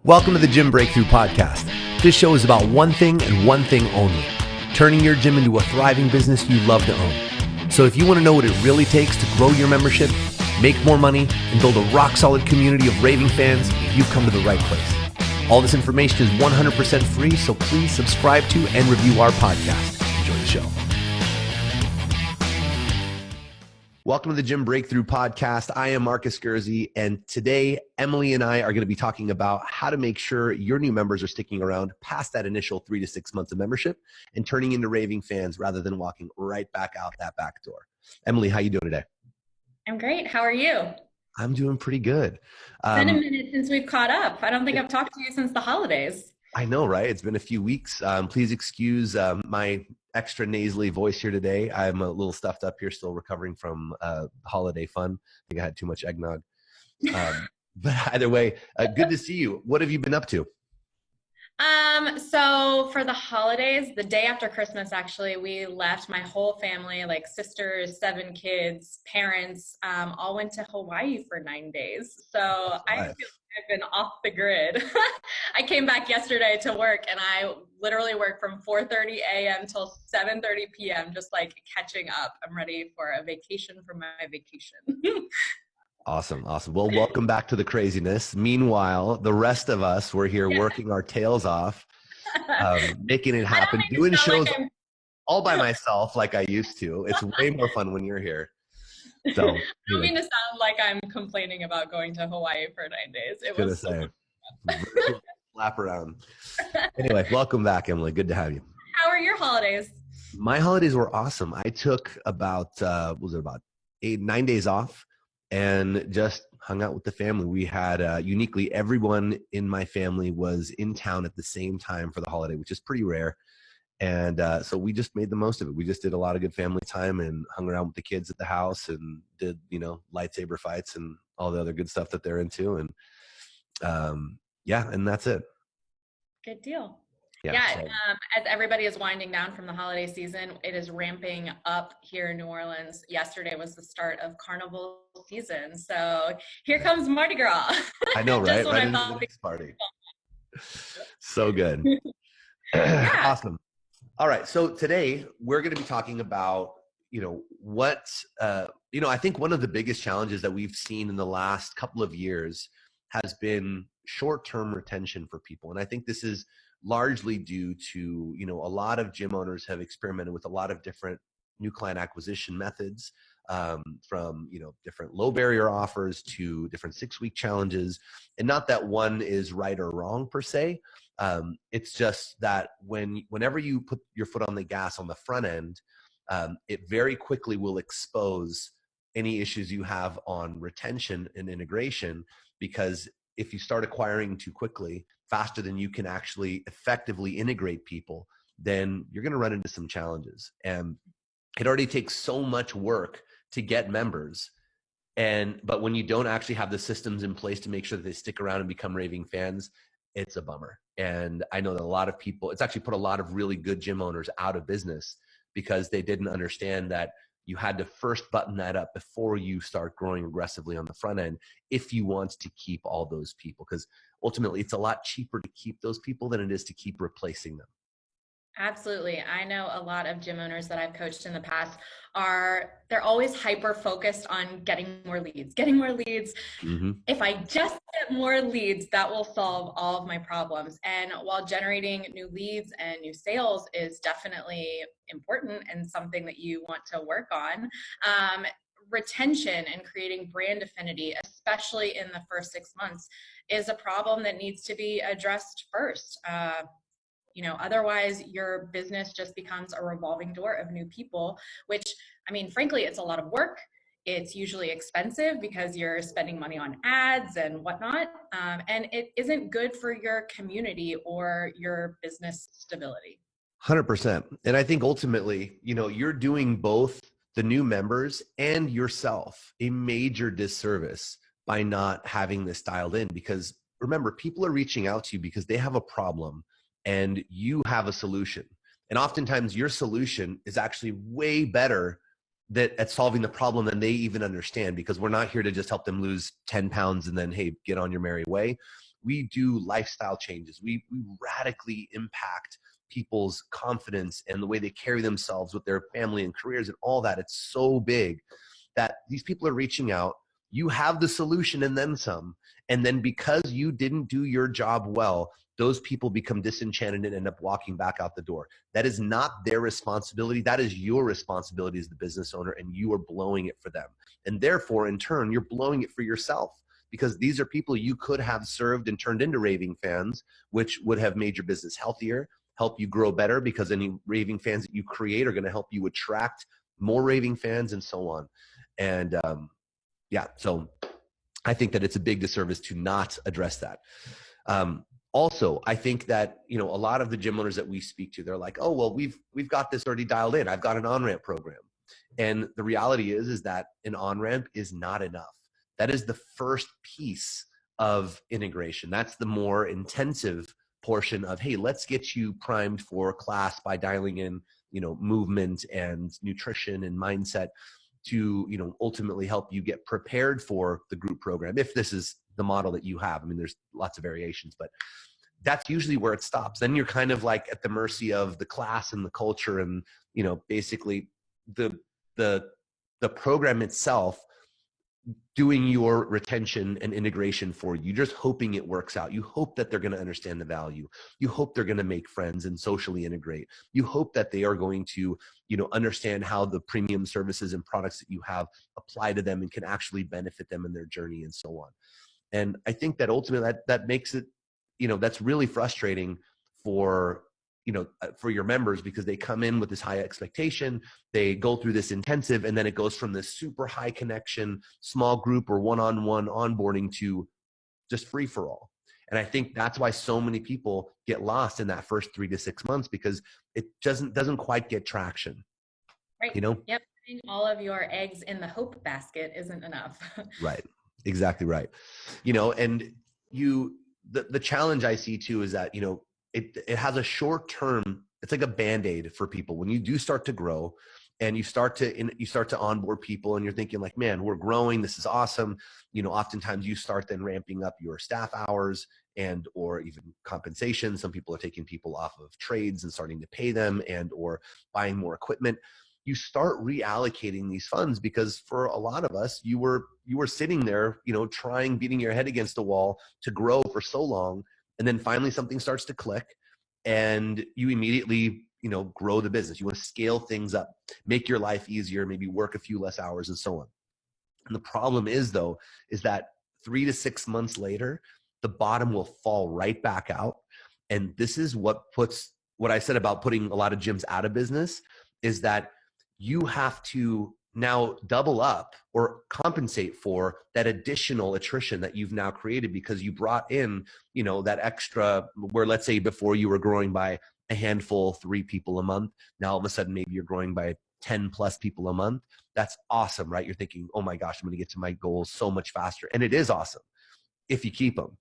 Welcome to the Gym Breakthrough Podcast. This show is about one thing and one thing only, turning your gym into a thriving business you love to own. So if you want to know what it really takes to grow your membership, make more money, and build a rock-solid community of raving fans, you've come to the right place. All this information is 100% free, so please subscribe to and review our podcast. Enjoy the show. Welcome to the Gym Breakthrough Podcast. I am MARKUS, GERSZI, and today Emily and I are going to be talking about how to make sure your new members are sticking around past that initial 3 to 6 months of membership and turning into raving fans rather than walking right back out that back door. Emily, how you doing today? I'm great. How are you? I'm doing pretty good. It's been a minute since we've caught up. I don't think I've talked to you since the holidays. I know, right? It's been a few weeks. Please excuse my extra nasally voice here today. I'm a little stuffed up here, still recovering from holiday fun. I think I had too much eggnog. But either way, good to see you. What have you been up to? So for the holidays, the day after Christmas, actually, we left. My whole family, like sisters, 7 kids, parents, all went to Hawaii for 9 days. So I feel like I've been off the grid. I came back yesterday to work, and I literally worked from 4:30 a.m. till 7:30 p.m. just like catching up. I'm ready for a vacation from my vacation. Awesome. Well, welcome back to the craziness. Meanwhile, the rest of us were here working our tails off, making it happen, doing shows all by myself like I used to. It's way more fun when you're here. So, I don't mean to sound like I'm complaining about going to Hawaii for 9 days. It was slap around. Anyway, welcome back, Emily. Good to have you. How are your holidays? My holidays were awesome. I took about 9 days off and just hung out with the family. We had uniquely everyone in my family was in town at the same time for the holiday, which is pretty rare. And so we just made the most of it. We just did a lot of good family time and hung around with the kids at the house and did, lightsaber fights and all the other good stuff that they're into. And and that's it. Good deal. Yeah. As everybody is winding down from the holiday season, it is ramping up here in New Orleans. Yesterday was the start of Carnival season. So here comes Mardi Gras. I know, right? Right into the next party. So good. Awesome. All right. So today we're going to be talking about, I think one of the biggest challenges that we've seen in the last couple of years has been short-term retention for people. And I think this is largely due to, a lot of gym owners have experimented with a lot of different new client acquisition methods, from, different low barrier offers to different 6-week challenges. And not that one is right or wrong per se. It's just that whenever you put your foot on the gas on the front end, it very quickly will expose any issues you have on retention and integration, because if you start acquiring too quickly, faster than you can actually effectively integrate people, then you're going to run into some challenges. And it already takes so much work to get members. But when you don't actually have the systems in place to make sure that they stick around and become raving fans, it's a bummer. And I know that a lot of people, it's actually put a lot of really good gym owners out of business because they didn't understand that you had to first button that up before you start growing aggressively on the front end if you want to keep all those people, because ultimately it's a lot cheaper to keep those people than it is to keep replacing them. Absolutely. I know a lot of gym owners that I've coached in the past they're always hyper focused on getting more leads. Mm-hmm. If I just get more leads, that will solve all of my problems. And while generating new leads and new sales is definitely important and something that you want to work on, retention and creating brand affinity, especially in the first 6 months, is a problem that needs to be addressed first. Otherwise your business just becomes a revolving door of new people, which, frankly, it's a lot of work. It's usually expensive because you're spending money on ads and whatnot. And it isn't good for your community or your business stability. 100%. And I think ultimately, you're doing both the new members and yourself a major disservice by not having this dialed in, because remember, people are reaching out to you because they have a problem and you have a solution. And oftentimes your solution is actually way better at solving the problem than they even understand, because we're not here to just help them lose 10 pounds and then, hey, get on your merry way. We do lifestyle changes. We radically impact people's confidence and the way they carry themselves with their family and careers and all that. It's so big that these people are reaching out. You have the solution and then some. And then because you didn't do your job well, those people become disenchanted and end up walking back out the door. That is not their responsibility. That is your responsibility as the business owner, and you are blowing it for them. And therefore, in turn, you're blowing it for yourself, because these are people you could have served and turned into raving fans, which would have made your business healthier, help you grow better, because any raving fans that you create are going to help you attract more raving fans and so on. And yeah, so I think that it's a big disservice to not address that. Also, I think that, you know, a lot of the gym owners that we speak to, they're like, oh, well, we've got this already dialed in. I've got an on-ramp program. And the reality is that an on-ramp is not enough. That is the first piece of integration. That's the more intensive portion of, hey, let's get you primed for class by dialing in, you know, movement and nutrition and mindset to, you know, ultimately help you get prepared for the group program, if this is the model that you have. I mean, there's lots of variations, but that's usually where it stops. Then you're kind of like at the mercy of the class and the culture and, you know, basically the program itself doing your retention and integration for you. You're just hoping it works out. You hope that they're going to understand the value. You hope they're going to make friends and socially integrate. You hope that they are going to, you know, understand how the premium services and products that you have apply to them and can actually benefit them in their journey and so on. And I think that ultimately that makes it, you know, that's really frustrating for, you know, for your members, because they come in with this high expectation, they go through this intensive, and then it goes from this super high connection, small group or one-on-one onboarding to just free for all. And I think that's why so many people get lost in that first 3 to 6 months, because it doesn't quite get traction. Right. You know? Yep. Putting all of your eggs in the hope basket isn't enough. Right. Exactly right. You know, and the challenge I see too is that, you know, it has a short term, it's like a Band-Aid for people. When you do start to grow and you start to onboard people and you're thinking like, man, we're growing, this is awesome. You know, oftentimes you start then ramping up your staff hours and or even compensation. Some people are taking people off of trades and starting to pay them and or buying more equipment. You start reallocating these funds, because for a lot of us, you were sitting there, you know, beating your head against the wall to grow for so long. And then finally something starts to click and you immediately, you know, grow the business. You want to scale things up, make your life easier, maybe work a few less hours and so on. And the problem is though, is that 3 to 6 months later, the bottom will fall right back out. And this is what I said about putting a lot of gyms out of business, is that you have to now double up or compensate for that additional attrition that you've now created, because you brought in, you know, that extra, where let's say before you were growing by a handful, 3 people a month. Now all of a sudden, maybe you're growing by 10 plus people a month. That's awesome, right? You're thinking, oh my gosh, I'm going to get to my goals so much faster. And it is awesome if you keep them.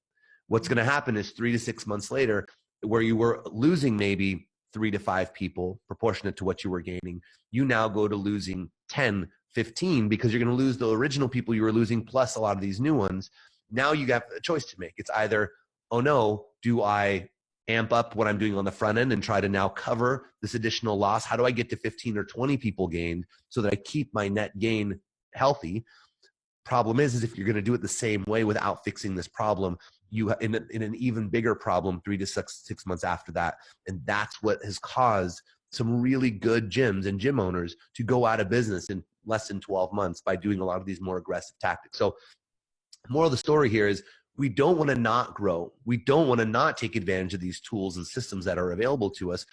What's going to happen is 3 to 6 months later, where you were losing maybe 3 to 5 people proportionate to what you were gaining, you now go to losing 10, 15, because you're going to lose the original people you were losing plus a lot of these new ones. Now you have a choice to make. It's either, oh no, do I amp up what I'm doing on the front end and try to now cover this additional loss? How do I get to 15 or 20 people gained so that I keep my net gain healthy? Problem is if you're going to do it the same way without fixing this problem, you in an even bigger problem 3 to 6 months after that. And that's what has caused some really good gyms and gym owners to go out of business in less than 12 months by doing a lot of these more aggressive tactics. So moral of the story here is, we don't want to not grow. We don't want to not take advantage of these tools and systems that are available to us.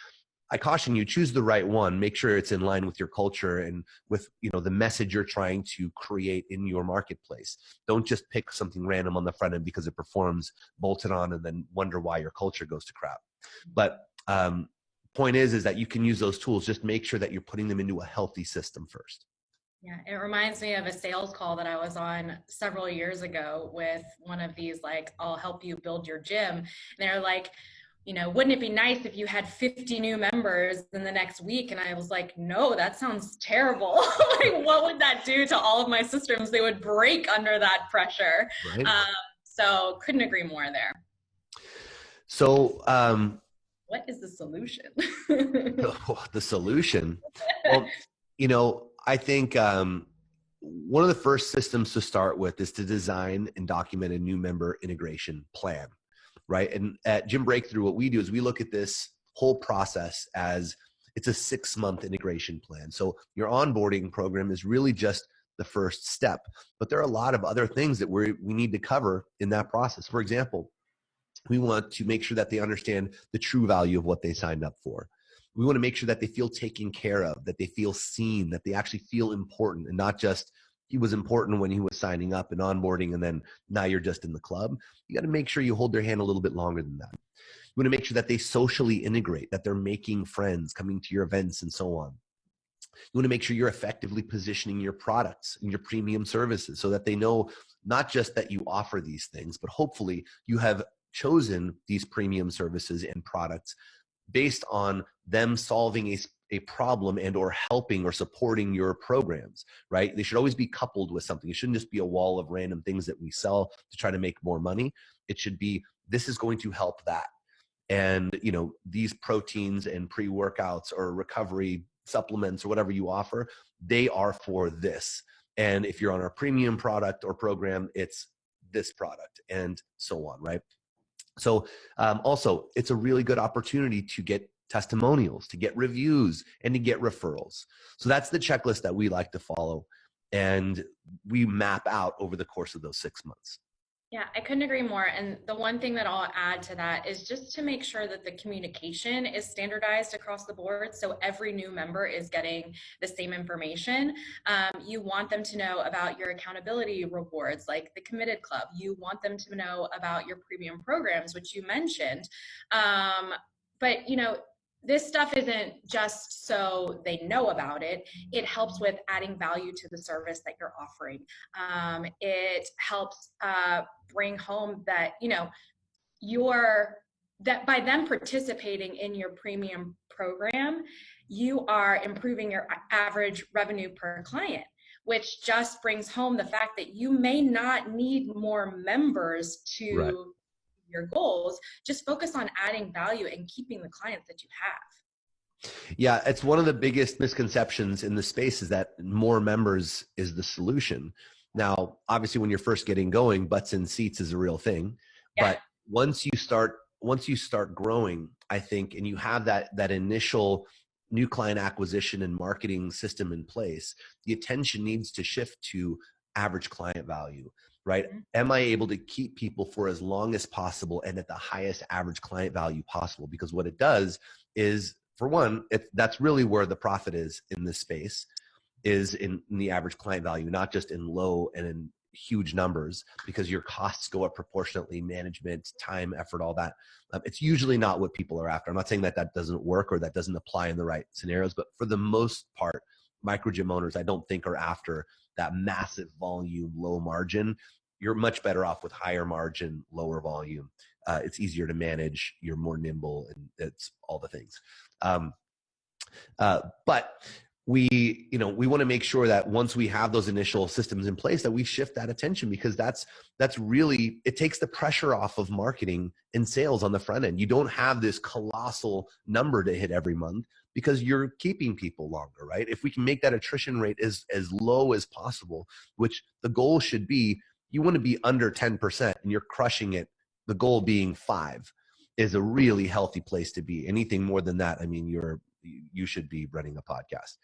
I caution you, choose the right one. Make sure it's in line with your culture and with, you know, the message you're trying to create in your marketplace. Don't just pick something random on the front end because it performs, bolt it on, and then wonder why your culture goes to crap. But point is that you can use those tools. Just make sure that you're putting them into a healthy system first. Yeah, it reminds me of a sales call that I was on several years ago with one of these, like, I'll help you build your gym. And they're like, you know, wouldn't it be nice if you had 50 new members in the next week? And I was like, no, that sounds terrible. Like, what would that do to all of my systems? They would break under that pressure. Right. So couldn't agree more there. So, what is the solution? the solution, well, I think one of the first systems to start with is to design and document a new member integration plan, right? And at Gym Breakthrough, what we do is we look at this whole process as it's a 6-month integration plan. So your onboarding program is really just the first step, but there are a lot of other things that we need to cover in that process. For example, we want to make sure that they understand the true value of what they signed up for. We want to make sure that they feel taken care of, that they feel seen, that they actually feel important, and not just he was important when he was signing up and onboarding and then now you're just in the club. You got to make sure you hold their hand a little bit longer than that. You want to make sure that they socially integrate, that they're making friends, coming to your events and so on. You want to make sure you're effectively positioning your products and your premium services so that they know not just that you offer these things, but hopefully you have chosen these premium services and products based on them solving a problem and or helping or supporting your programs, right? They should always be coupled with something. It shouldn't just be a wall of random things that we sell to try to make more money. It should be, this is going to help that. And, these proteins and pre-workouts or recovery supplements or whatever you offer, they are for this. And if you're on our premium product or program, it's this product and so on, right? So also, it's a really good opportunity to get testimonials, to get reviews, and to get referrals. So that's the checklist that we like to follow. And we map out over the course of those 6 months. Yeah, I couldn't agree more. And the one thing that I'll add to that is just to make sure that the communication is standardized across the board. So every new member is getting the same information. You want them to know about your accountability rewards, like the Committed Club. You want them to know about your premium programs, which you mentioned. But, this stuff isn't just so they know about it. It helps with adding value to the service that you're offering. It helps bring home that, that by them participating in your premium program, you are improving your average revenue per client, which just brings home the fact that you may not need more members to Right. your goals. Just focus on adding value and keeping the clients that you have. Yeah, it's one of the biggest misconceptions in the space is that more members is the solution. Now, obviously, when you're first getting going, butts in seats is a real thing. Yeah. But once you start growing, I think, and you have that initial new client acquisition and marketing system in place, the attention needs to shift to average client value, right? Mm-hmm. Am I able to keep people for as long as possible and at the highest average client value possible? Because what it does is, for one, that's really where the profit is in this space, is in the average client value, not just in low and in huge numbers, because your costs go up proportionately, management, time, effort, all that. It's usually not what people are after. I'm not saying that doesn't work or that doesn't apply in the right scenarios, but for the most part, micro gym owners, I don't think are after that massive volume, low margin. You're much better off with higher margin, lower volume. It's easier to manage. You're more nimble, and it's all the things. But we want to make sure that once we have those initial systems in place, that we shift that attention, because that's really, it takes the pressure off of marketing and sales on the front end. You don't have this colossal number to hit every month because you're keeping people longer, right? If we can make that attrition rate as low as possible, which the goal should be, you want to be under 10% and you're crushing it. The goal being 5 is a really healthy place to be. Anything more than that, I mean, you should be running a podcast.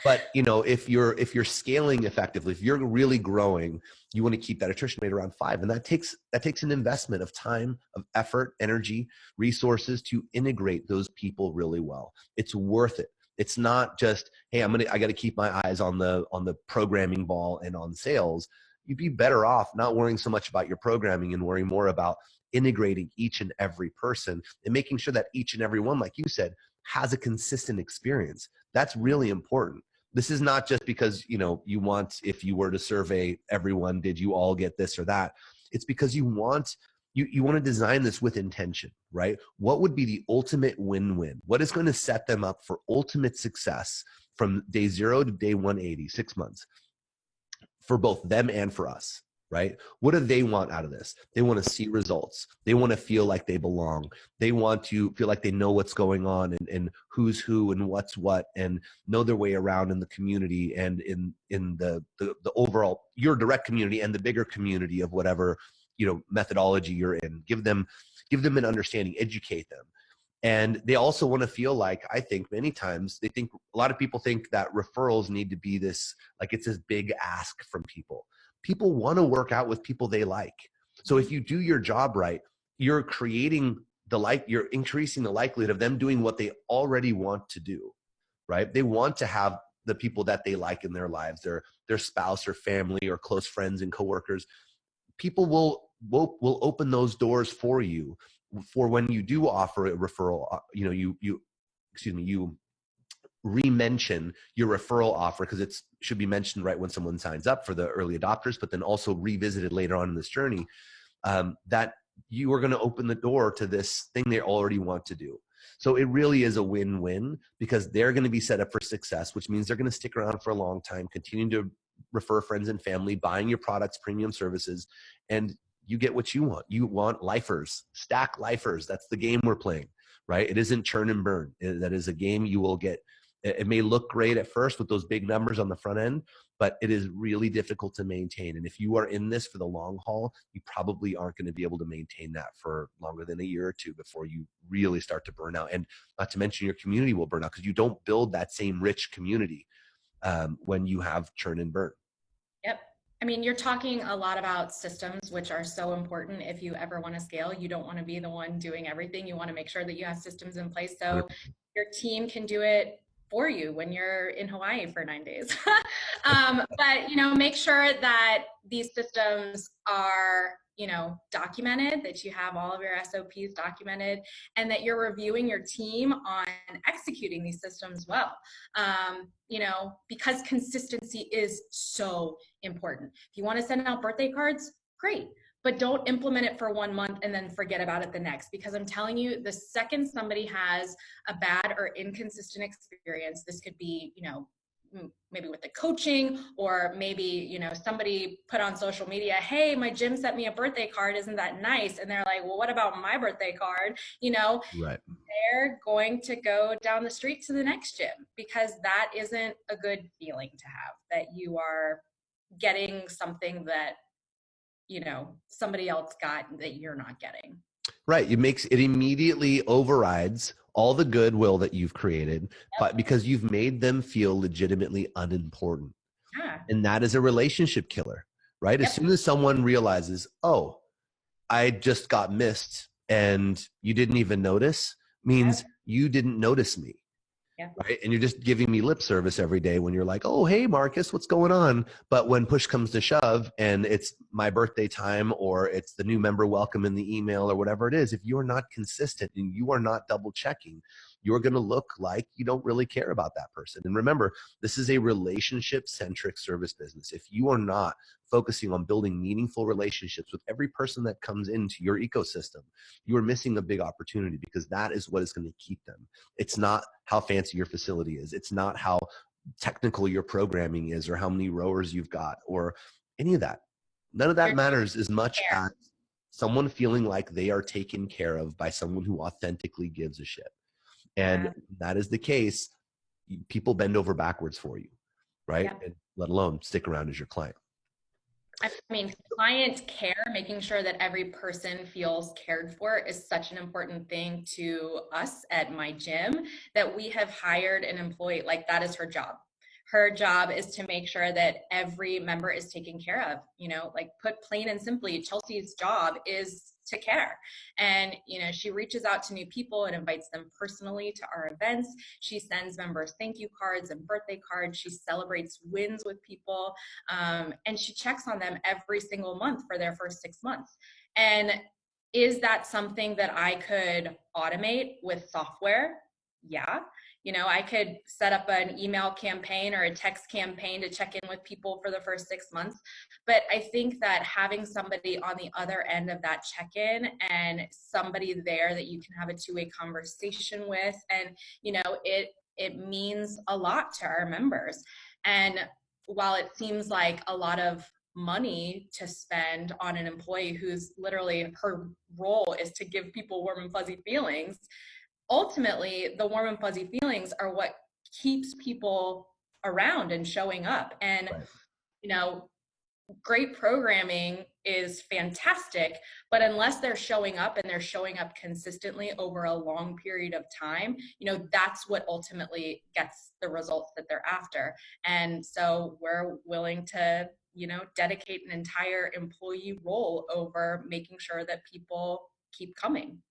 But if you're scaling effectively, if you're really growing, you want to keep that attrition rate around 5, and that takes an investment of time, of effort, energy, resources to integrate those people really well. It's worth it. It's not just, hey, I got to keep my eyes on the programming ball and on sales. You'd be better off not worrying so much about your programming and worrying more about integrating each and every person and making sure that each and every one, like you said, has a consistent experience. That's really important. This is not just because, you want, if you were to survey everyone, did you all get this or that? It's because you want to design this with intention, right? What would be the ultimate win-win? What is going to set them up for ultimate success from day 0 to day 180, 6 months, for both them and for us, right? What do they want out of this? They want to see results. They want to feel like they belong. They want to feel like they know what's going on, and who's who and what's what, and know their way around in the community and in the overall, your direct community and the bigger community of whatever, methodology you're in. Give them an understanding, educate them. And they also want to feel like, I think many times a lot of people think that referrals need to be this, like it's this big ask from people. People want to work out with people they like. So if you do your job right, you're you're increasing the likelihood of them doing what they already want to do, right? They want to have the people that they like in their lives, their spouse or family or close friends and coworkers. People will open those doors for you for when you do offer a referral. You re-mention your referral offer, because it should be mentioned right when someone signs up for the early adopters, but then also revisited later on in this journey, that you are going to open the door to this thing they already want to do. So it really is a win-win, because they're going to be set up for success, which means they're going to stick around for a long time, continuing to refer friends and family, buying your products, premium services, and you get what you want. You want lifers, stack lifers. That's the game we're playing, right? It isn't churn and burn. That is a game you will get. It may look great at first with those big numbers on the front end, but it is really difficult to maintain. And if you are in this for the long haul, you probably aren't going to be able to maintain that for longer than a year or two before you really start to burn out. And not to mention your community will burn out, because you don't build that same rich community when you have churn and burn. Yep. I mean, you're talking a lot about systems, which are so important. If you ever want to scale, you don't want to be the one doing everything. You want to make sure that you have systems in place so your team can do it for you when you're in Hawaii for 9 days. But, make sure that these systems are, documented, that you have all of your SOPs documented, and that you're reviewing your team on executing these systems well. Because consistency is so important. If you want to send out birthday cards, great, but don't implement it for 1 month and then forget about it the next, because I'm telling you, the second somebody has a bad or inconsistent experience, this could be, maybe with the coaching, or maybe, somebody put on social media, hey, my gym sent me a birthday card, isn't that nice? And they're like, well, what about my birthday card? Right. They're going to go down the street to the next gym, because that isn't a good feeling to have, that you are getting something that somebody else got that you're not getting. Right. It immediately overrides all the goodwill that you've created, but because you've made them feel legitimately unimportant. Yeah. And that is a relationship killer, right? As soon as someone realizes, oh, I just got missed and you didn't even notice, means you didn't notice me. Yeah. Right. And you're just giving me lip service every day when you're like, oh, hey, Marcus, what's going on? But when push comes to shove and it's my birthday time, or it's the new member welcome in the email, or whatever it is, if you're not consistent and you are not double checking, you're going to look like you don't really care about that person. And remember, this is a relationship centric service business. If you are not focusing on building meaningful relationships with every person that comes into your ecosystem, you are missing a big opportunity, because that is what is going to keep them. It's not how fancy your facility is. It's not how technical your programming is, or how many rowers you've got, or any of that. None of that matters as much as someone feeling like they are taken care of by someone who authentically gives a shit. And that is the case. People bend over backwards for you, right? And let alone stick around as your client. I mean, client care, making sure that every person feels cared for, is such an important thing to us at my gym, that we have hired an employee, like that is her job. Her job is to make sure that every member is taken care of. Like, put plain and simply, Chelsea's job is to care. And, she reaches out to new people and invites them personally to our events. She sends members thank you cards and birthday cards. She celebrates wins with people. And she checks on them every single month for their first 6 months. And is that something that I could automate with software? Yeah. I could set up an email campaign or a text campaign to check in with people for the first 6 months. But I think that having somebody on the other end of that check-in, and somebody there that you can have a two-way conversation with, and, it means a lot to our members. And while it seems like a lot of money to spend on an employee who's literally, her role is to give people warm and fuzzy feelings. Ultimately, the warm and fuzzy feelings are what keeps people around and showing up. And, Right. you know, great programming is fantastic, but unless they're showing up and they're showing up consistently over a long period of time, you know, that's what ultimately gets the results that they're after. And so we're willing to, you know, dedicate an entire employee role over making sure that people keep coming.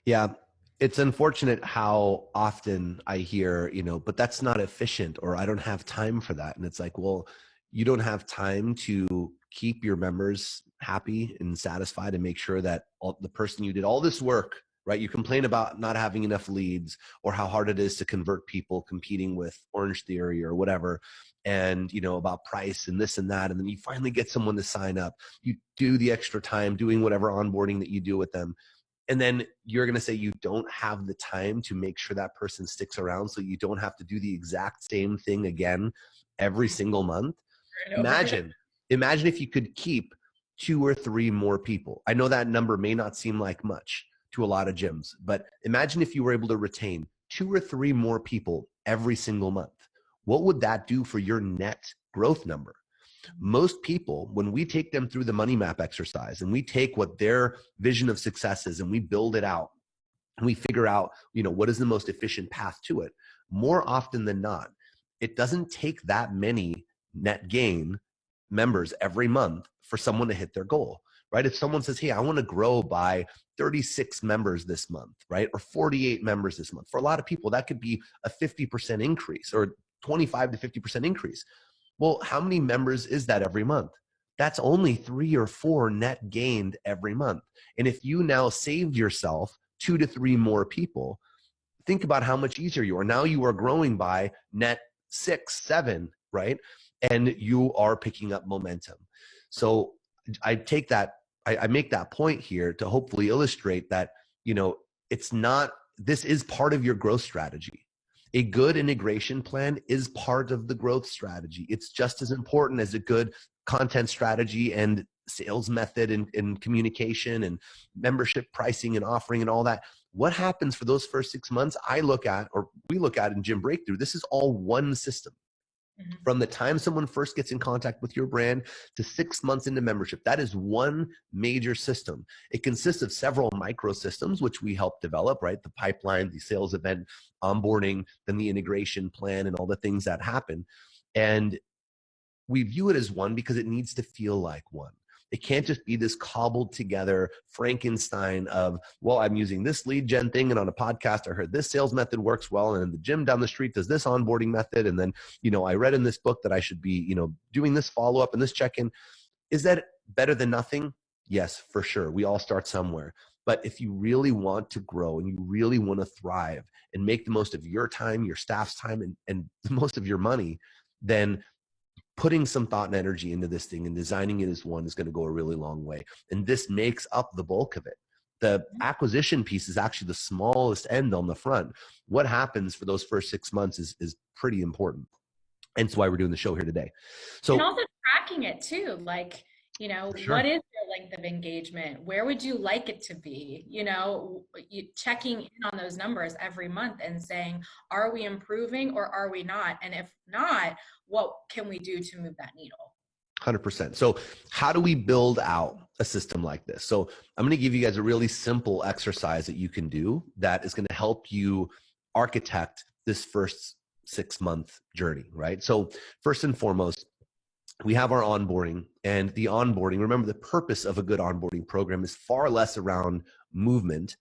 Yeah. It's unfortunate how often I hear, you know, but that's not efficient, or I don't have time for that. And it's like, well, you don't have time to keep your members happy and satisfied and make sure that the person you did all this work, right? You complain about not having enough leads or how hard it is to convert people competing with Orange Theory or whatever, and, you know, about price and this and that. And then you finally get someone to sign up. You do the extra time doing whatever onboarding that you do with them. And then you're going to say you don't have the time to make sure that person sticks around, so you don't have to do the exact same thing again every single month. Imagine if you could keep 2 or 3 more people. I know that number may not seem like much to a lot of gyms, but imagine if you were able to retain 2 or 3 more people every single month. What would that do for your net growth number? Most people, when we take them through the money map exercise and we take what their vision of success is and we build it out and we figure out, you know, what is the most efficient path to it, more often than not, it doesn't take that many net gain members every month for someone to hit their goal, right? If someone says, hey, I want to grow by 36 members this month, right? Or 48 members this month. For a lot of people, that could be a 50% increase or 25 to 50% increase. Well, how many members is that every month? That's only 3 or 4 net gained every month. And if you now saved yourself 2 to 3 more people, think about how much easier you are. Now you are growing by net 6, 7, right? And you are picking up momentum. So I take that, I make that point here to hopefully illustrate that, you know, it's not, this is part of your growth strategy. A good integration plan is part of the growth strategy. It's just as important as a good content strategy and sales method and communication and membership pricing and offering and all that. What happens for those first 6 months, I look at, or we look at in Gym Breakthrough, this is all one system. From the time someone first gets in contact with your brand to 6 months into membership, that is one major system. It consists of several micro systems, which we help develop, right? The pipeline, the sales event, onboarding, then the integration plan, and all the things that happen. And we view it as one because it needs to feel like one. It can't just be this cobbled together Frankenstein of, well, I'm using this lead gen thing, and on a podcast I heard this sales method works well, and the gym down the street does this onboarding method, and then, you know, I read in this book that I should be, you know, doing this follow-up and this check-in. Is that better than nothing? Yes, for sure. We all start somewhere. But if you really want to grow and you really want to thrive and make the most of your time, your staff's time, and the most of your money, then putting some thought and energy into this thing and designing it as one is going to go a really long way. And this makes up the bulk of it. The acquisition piece is actually the smallest end on the front. What happens for those first 6 months is pretty important. And that's why we're doing the show here today. So, and also tracking it too. Like, you know, sure. What is your length of engagement? Where would you like it to be? You know, checking in on those numbers every month and saying, are we improving or are we not? And if not, what can we do to move that needle? 100%. So how do we build out a system like this? So I'm going to give you guys a really simple exercise that you can do that is going to help you architect this first 6-month journey, right? So first and foremost, we have our onboarding, and the onboarding, remember, the purpose of a good onboarding program is far less around movement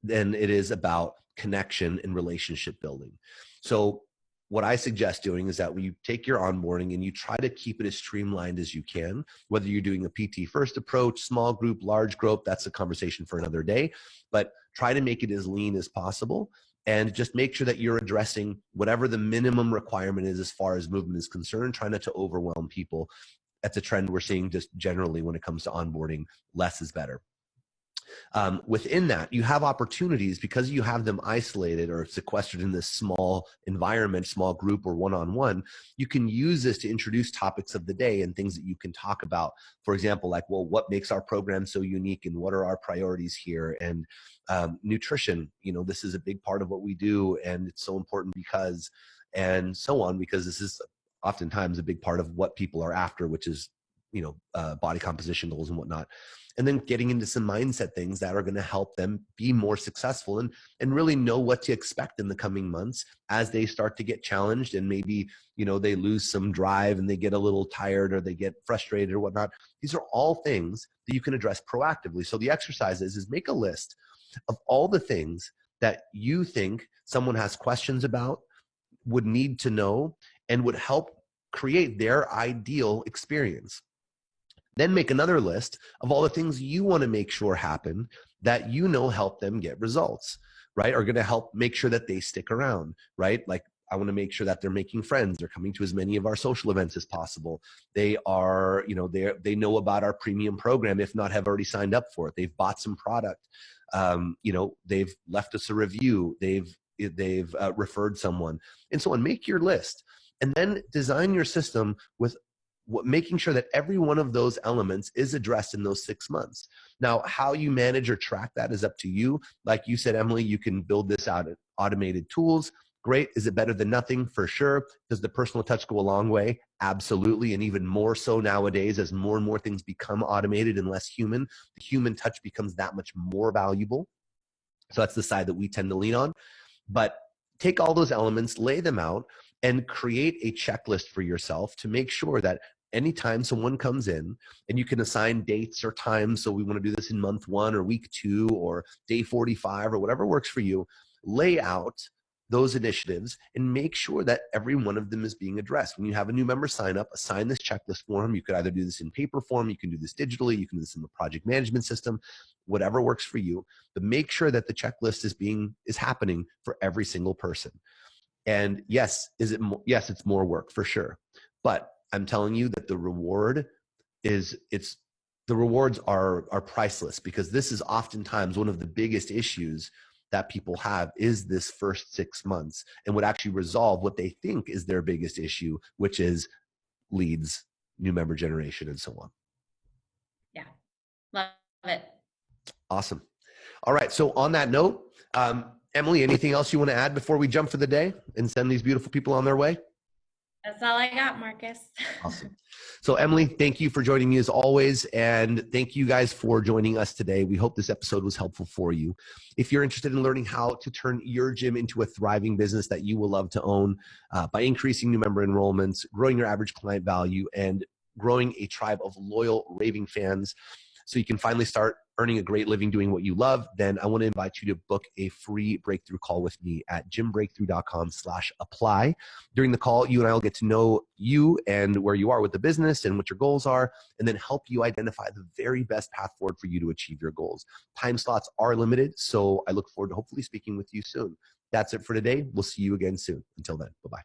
than it is about connection and relationship building. So what I suggest doing is that when you take your onboarding and you try to keep it as streamlined as you can, whether you're doing a PT first approach, small group, large group, that's a conversation for another day, but try to make it as lean as possible. And just make sure that you're addressing whatever the minimum requirement is as far as movement is concerned. Try not to overwhelm people. That's a trend we're seeing just generally when it comes to onboarding. Less is better. Within that, you have opportunities because you have them isolated or sequestered in this small environment, small group, or one-on-one. You can use this to introduce topics of the day and things that you can talk about. For example, like, well, what makes our program so unique and what are our priorities here? And nutrition, this is a big part of what we do, and it's so important because, and so on, because this is oftentimes a big part of what people are after, which is body composition goals and whatnot. And then getting into some mindset things that are going to help them be more successful and really know what to expect in the coming months as they start to get challenged, and maybe they lose some drive and they get a little tired or they get frustrated or whatnot. These are all things that you can address proactively. So the exercise is make a list of all the things that you think someone has questions about, would need to know, and would help create their ideal experience. Then make another list of all the things you want to make sure happen that help them get results, right? Are going to help make sure that they stick around, right? Like, I want to make sure that they're making friends. They're coming to as many of our social events as possible. They are, they know about our premium program, if not have already signed up for it. They've bought some product. They've left us a review. They've referred someone, and so on. Make your list, and then design your system with making sure that every one of those elements is addressed in those 6 months. Now, how you manage or track that is up to you. Like you said, Emily, you can build this out in automated tools. Great. Is it better than nothing? For sure. Does the personal touch go a long way? Absolutely. And even more so nowadays, as more and more things become automated and less human, the human touch becomes that much more valuable. So that's the side that we tend to lean on. But take all those elements, lay them out, and create a checklist for yourself to make sure that anytime someone comes in, and you can assign dates or times, so we want to do this in month 1 or week 2 or day 45 or whatever works for you, lay out those initiatives and make sure that every one of them is being addressed. When you have a new member sign up, assign this checklist form. You could either do this in paper form, you can do this digitally, you can do this in the project management system, whatever works for you, but make sure that the checklist is happening for every single person. And yes, yes, it's more work for sure. But I'm telling you that the rewards are priceless, because this is oftentimes one of the biggest issues that people have, is this first 6 months, and would actually resolve what they think is their biggest issue, which is leads, new member generation, and so on. Yeah. Love it. Awesome. All right. So on that note, Emily, anything else you want to add before we jump for the day and send these beautiful people on their way? That's all I got, Marcus. Awesome. So Emily, thank you for joining me as always. And thank you guys for joining us today. We hope this episode was helpful for you. If you're interested in learning how to turn your gym into a thriving business that you will love to own by increasing new member enrollments, growing your average client value, and growing a tribe of loyal raving fans, so you can finally start earning a great living doing what you love, then I want to invite you to book a free breakthrough call with me at gymbreakthrough.com/apply. During the call, you and I will get to know you and where you are with the business and what your goals are, and then help you identify the very best path forward for you to achieve your goals. Time slots are limited, so I look forward to hopefully speaking with you soon. That's it for today. We'll see you again soon. Until then, bye-bye.